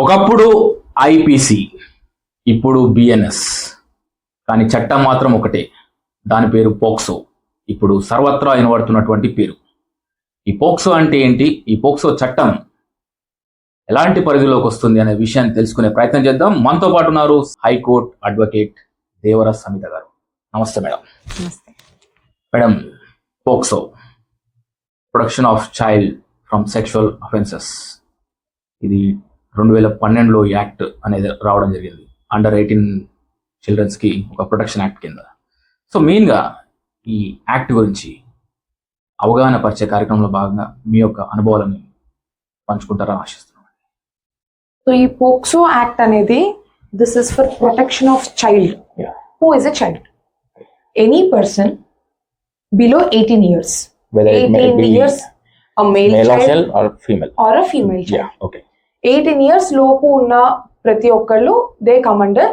ఒకప్పుడు ఐపీసీ, ఇప్పుడు బిఎన్ఎస్, కానీ చట్టం మాత్రం ఒకటే. దాని పేరు పోక్సో. ఇప్పుడు సర్వత్రా వినబడుతున్నటువంటి పేరు. ఈ పోక్సో అంటే ఏంటి, ఈ పోక్సో చట్టం ఎలాంటి పరిధిలోకి వస్తుంది అనే విషయాన్ని తెలుసుకునే ప్రయత్నం చేద్దాం. మనతో పాటు ఉన్నారు హైకోర్టు అడ్వకేట్ దేవర సమిత గారు. నమస్తే madam. Madam, POCSO, protection of child from sexual offences, ఇది 2012లో యాక్ట్ అనేది రావడం జరిగింది. అండర్ 18 చిల్డ్రన్స్కి ఒక ప్రొటెక్షన్ యాక్ట్ కింద. సో మెయిన్గా ఈ యాక్ట్ గురించి అవగాహన పరిచే కార్యక్రమంలో భాగంగా మీ యొక్క అనుభవాలను పంచుకుంటారని ఆశిస్తున్నాను. సో ఈ పోక్సో యాక్ట్ అనేది this is for protection of child. Who is a child? Any person below 18 years. 18 years, a male child or female child. Yeah, okay. 18 years లోపు ఉన్న ప్రతి ఒక్కళ్ళు they come under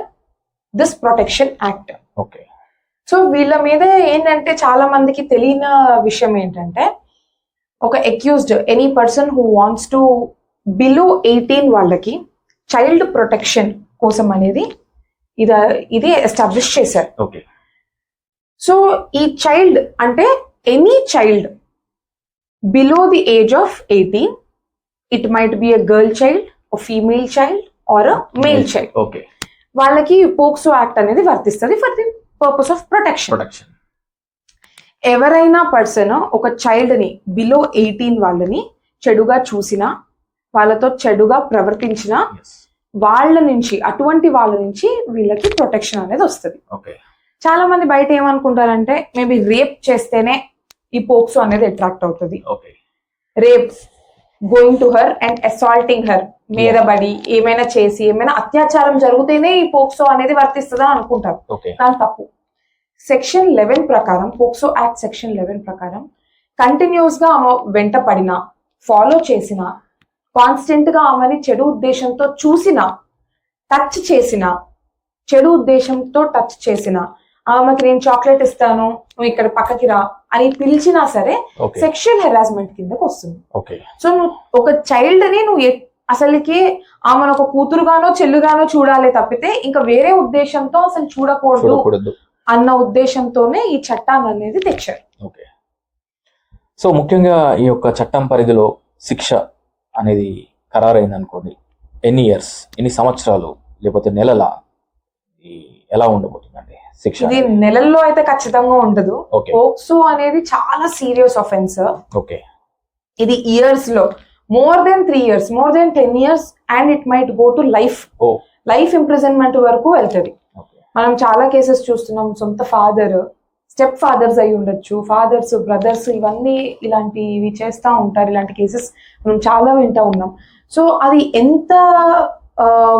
this protection act. Okay. So వీళ్ళ మీద ఏంటంటే చాలా మందికి తెలియని విషయం ఏంటంటే, ఒక accused any person who wants to below 18 వాళ్ళకి చైల్డ్ ప్రొటెక్షన్ కోసం అనేది ఇది ఎస్టాబ్లిష్ చేశారు. ఓకే. సో ఈ చైల్డ్ అంటే any child below the age of 18, it might be a girl child, female child or a male child, okay, వాళ్ళకి POCSO act అనేది వర్తిస్తుంది for the purpose of protection. ఎవరైనా పర్సన్ ఒక child ని below 18 వాళ్ళని చెడుగా చూసినా, వాళ్ళతో చెడుగా ప్రవర్తించినా, అటువంటి వాళ్ళ నుంచి వీళ్ళకి ప్రొటెక్షన్ అనేది వస్తుంది. చాలా మంది బయట ఏమనుకుంటారంటే, మేబీ రేప్ చేస్తేనే ఈ పోక్సో అనేది అట్రాక్ట్ అవుతుంది. Rape, going to her and assaulting her, మీద పడి ఏమైనా చేసి ఏమైనా అత్యాచారం జరిగితేనే ఈ పోక్సో అనేది వర్తిస్తుందని అనుకుంటారు. దాని తప్పు. సెక్షన్ 11 ప్రకారం, పోక్సో యాక్ట్ సెక్షన్ 11 ప్రకారం కంటిన్యూస్ గా ఆమె వెంట పడినా, ఫాలో చేసినా, కాన్స్టెంట్ గా ఆమెని చెడు ఉద్దేశంతో చూసినా, టచ్ చేసినా, చెడు ఉద్దేశంతో టచ్ చేసినా, ఆమెకి నేను చాక్లెట్ ఇస్తాను, నువ్వు ఇక్కడ పక్కకి రా అని పిలిచినా సరే సెక్షువల్ హెరాస్మెంట్ కిందకి వస్తుంది. సో నువ్వు ఒక చైల్డ్ ని నువ్వు అసలుకి ఆమెను ఒక కూతురుగానో చెల్లుగానో చూడాలి తప్పితే ఇంకా వేరే ఉద్దేశంతో అసలు చూడకూడదు అన్న ఉద్దేశంతోనే ఈ చట్టాన్ని అనేది తెచ్చారు. సో ముఖ్యంగా ఈ యొక్క చట్టం పరిధిలో శిక్ష అనేది ఖరారైంది అనుకోండి, ఎన్ని ఇయర్స్, ఎన్ని సంవత్సరాలు, లేకపోతే నెలల, ఎలా ఉండబోతుందండి శిక్ష? ఇది నెలల్లో అయితే ఖచ్చితంగా ఉండదు. పోక్సో అనేది చాలా సీరియస్ ఆఫెన్స్. ఇది ఇయర్స్ లో more than 3 years, more than 10 years, and it might go to life imprisonment వరకు వెళ్తుంది. మనం చాలా కేసెస్ చూస్తున్నాం. సొంత ఫాదర్, స్టెప్ ఫాదర్స్ అయి ఉండొచ్చు, ఫాదర్స్, బ్రదర్స్, ఇవన్నీ ఇలాంటివి చేస్తూ ఉంటారు. ఇలాంటి కేసెస్ మనం చాలా వింటూ ఉన్నాం. సో అది ఎంత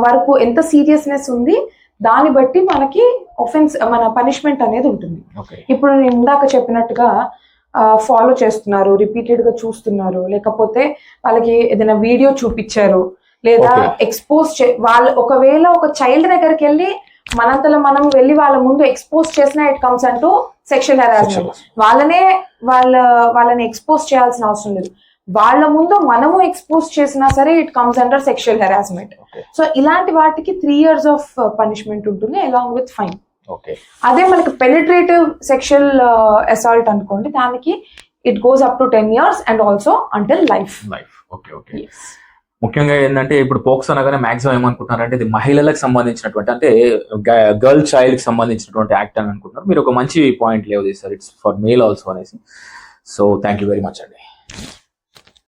వరకు, ఎంత సీరియస్నెస్ ఉంది దాన్ని బట్టి మనకి మన పనిష్మెంట్ అనేది ఉంటుంది. ఇప్పుడు నేను ఇందాక చెప్పినట్టుగా ఫాలో చేస్తున్నారు, రిపీటెడ్ గా చూస్తున్నారు, లేకపోతే వాళ్ళకి ఏదైనా వీడియో చూపించారు, లేదా ఎక్స్పోజ్ వాళ్ళు ఒకవేళ ఒక చైల్డ్ దగ్గరికి వెళ్ళి మనంతలో మనం వెళ్ళి వాళ్ళ ముందు ఎక్స్పోజ్ చేసినా ఇట్ కమ్స్ అంటూ సెక్షువల్ హెరాస్మెంట్. వాళ్ళని ఎక్స్పోజ్ చేయాల్సిన అవసరం లేదు, వాళ్ళ ముందు మనము ఎక్స్పోజ్ చేసినా సరే it comes under sexual harassment. So ఇలాంటి వాటికి 3 years ఆఫ్ పనిష్మెంట్ ఉంటుంది అలాంగ్ విత్ ఫైన్. అదే మనకి పెనిట్రేటివ్ సెక్షువల్ అసాల్ట్ అనుకోండి, దానికి it goes up to 10 years and also until life. ముఖ్యంగా ఏంటంటే, ఇప్పుడు పోక్సో అనగానే మాక్సిమం ఏమనుకుంటున్నారంటే ఇది మహిళలకు సంబంధించినటువంటి, అంటే గర్ల్ చైల్డ్ కి సంబంధించినటువంటి యాక్ట్ అని అనుకుంటున్నారు. మీరు ఒక మంచి పాయింట్ లేవు sir, it's for male also అనేసి. So thank you very much అండి.